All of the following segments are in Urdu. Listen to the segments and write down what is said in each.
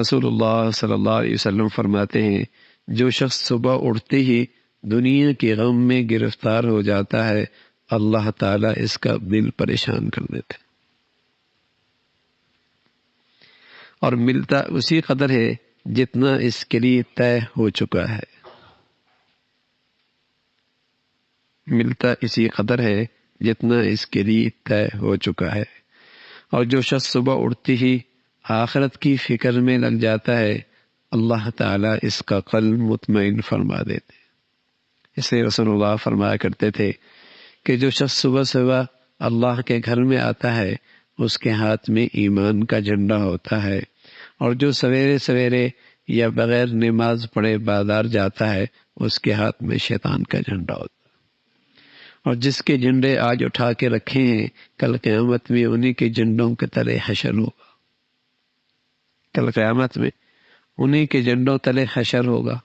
رسول اللہ صلی اللہ علیہ وسلم فرماتے ہیں جو شخص صبح اٹھتے ہی دنیا کے غم میں گرفتار ہو جاتا ہے اللہ تعالیٰ اس کا دل پریشان کر دیتے اور ملتا اسی قدر ہے جتنا اس کے لیے طے ہو چکا ہے. ملتا اسی قدر ہے جتنا اس کے لیے طے ہو چکا ہے. اور جو شخص صبح اٹھتے ہی آخرت کی فکر میں لگ جاتا ہے اللہ تعالیٰ اس کا قلب مطمئن فرما دیتے. اس لیے رسول اللہ فرمایا کرتے تھے کہ جو شخص صبح صبح اللہ کے گھر میں آتا ہے اس کے ہاتھ میں ایمان کا جھنڈا ہوتا ہے، اور جو سویرے سویرے یا بغیر نماز پڑھے بازار جاتا ہے اس کے ہاتھ میں شیطان کا جھنڈا ہوتا ہے. اور جس کے جھنڈے آج اٹھا کے رکھے ہیں کل قیامت میں انہی کے جھنڈوں کے تلے حشر ہوگا. کل قیامت میں انہی کے جھنڈوں تلے حشر ہوگا.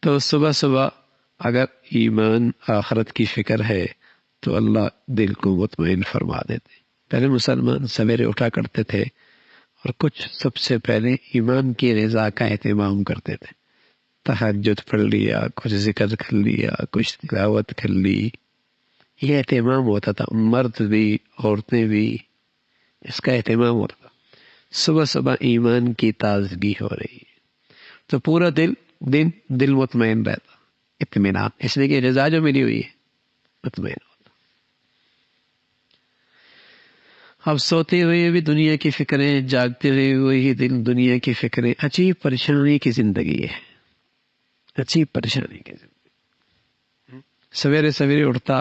تو صبح صبح اگر ایمان آخرت کی فکر ہے تو اللہ دل کو مطمئن فرما دیتے. پہلے مسلمان سویرے اٹھا کرتے تھے اور کچھ سب سے پہلے ایمان کی غذا کا اہتمام کرتے تھے. تہجد پڑھ لیا، کچھ ذکر کر لیا، کچھ تلاوت کر لی، یہ اہتمام ہوتا تھا. مرد بھی عورتیں بھی اس کا اہتمام ہوتا تھا. صبح صبح ایمان کی تازگی ہو رہی ہے تو پورا دل مطمئن رہتا، اطمینان، اس لیے کہ رضا جو ملی ہوئی ہے مطمئن ہوتا. اب سوتے ہوئے بھی دنیا کی فکریں، جاگتے ہوئے وہی دل دنیا کی فکریں. عجیب پریشانی کی زندگی ہے، عجیب پریشانی کی زندگی. سویرے سویرے اٹھتا،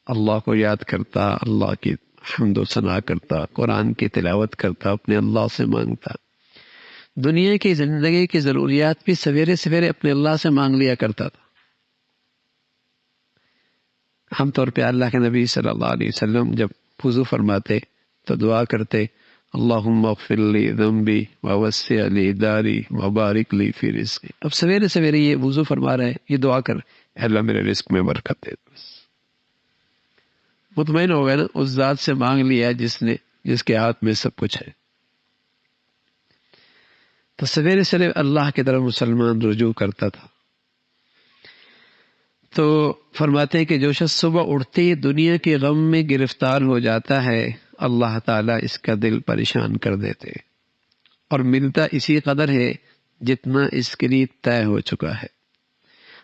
اللہ کو یاد کرتا، اللہ کی حمد و ثنا کرتا، قرآن کی تلاوت کرتا، اپنے اللہ سے مانگتا. دنیا کی زندگی کی ضروریات بھی سویرے سویرے اپنے اللہ سے مانگ لیا کرتا تھا. عام طور پہ اللہ کے نبی صلی اللہ علیہ وسلم جب وضو فرماتے تو دعا کرتے اللہم اغفر لی ذنبی ووسع لی داری وبارک لی فی رزقی. اب سویرے سویرے یہ وضو فرما رہے ہیں، یہ دعا کر اے اللہ میرے رزق میں برکت دے. بس مطمئن ہو گئے نا، اس ذات سے مانگ لیا جس کے ہاتھ میں سب کچھ ہے. تو سویرے سویرے اللہ کی طرف مسلمان رجوع کرتا تھا. تو فرماتے ہیں کہ جو شخص صبح اٹھتے ہی دنیا کے غم میں گرفتار ہو جاتا ہے اللہ تعالیٰ اس کا دل پریشان کر دیتے، اور ملتا اسی قدر ہے جتنا اس کے لیے طے ہو چکا ہے.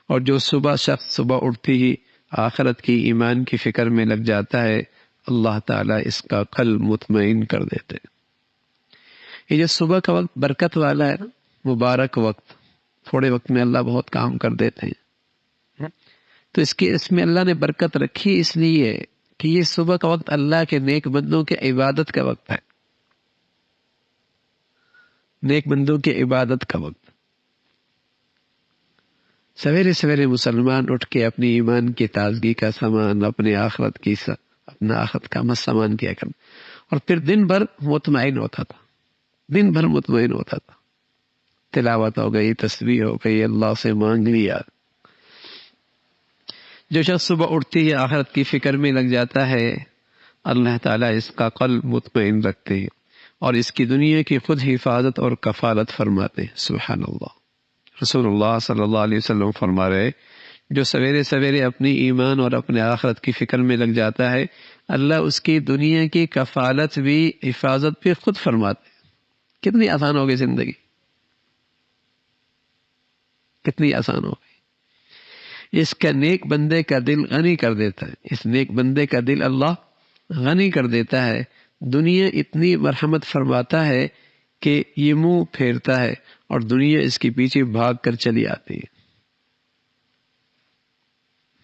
اور جو شخص صبح اٹھتے ہی آخرت کی ایمان کی فکر میں لگ جاتا ہے اللہ تعالیٰ اس کا قلب مطمئن کر دیتے. یہ جو صبح کا وقت برکت والا ہے نا، مبارک وقت، تھوڑے وقت میں اللہ بہت کام کر دیتے ہیں. تو اس میں اللہ نے برکت رکھی اس لیے کہ یہ صبح کا وقت اللہ کے نیک بندوں کے عبادت کا وقت ہے، نیک بندوں کی عبادت کا وقت. سویرے سویرے مسلمان اٹھ کے اپنی ایمان کی تازگی کا سامان، اپنا آخرت کا سامان کیا کرنا، اور پھر دن بھر مطمئن ہوتا تھا. دن بھر مطمئن ہوتا تھا. تلاوت ہو گئی، تسبیح ہو گئی، اللہ سے مانگ لیا. جو شخص صبح اٹھتی ہے آخرت کی فکر میں لگ جاتا ہے اللہ تعالیٰ اس کا قلب مطمئن رکھتے ہیں اور اس کی دنیا کی خود حفاظت اور کفالت فرماتے ہیں. سبحان اللہ. رسول اللہ صلی اللہ علیہ وسلم فرما رہے جو سویرے سویرے اپنی ایمان اور اپنے آخرت کی فکر میں لگ جاتا ہے اللہ اس کی دنیا کی کفالت بھی، حفاظت بھی خود فرماتے ہیں. کتنی آسان ہو گئی زندگی، کتنی آسان ہو گئی. اس کا نیک بندے کا دل غنی کر دیتا ہے، اس نیک بندے کا دل اللہ غنی کر دیتا ہے. دنیا اتنی مرحمت فرماتا ہے کہ یہ منہ پھیرتا ہے اور دنیا اس کے پیچھے بھاگ کر چلی آتی ہے.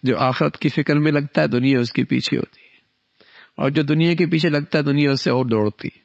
جو آخرت کی فکر میں لگتا ہے دنیا اس کے پیچھے ہوتی ہے، اور جو دنیا کے پیچھے لگتا ہے دنیا اس سے اور دوڑتی ہے.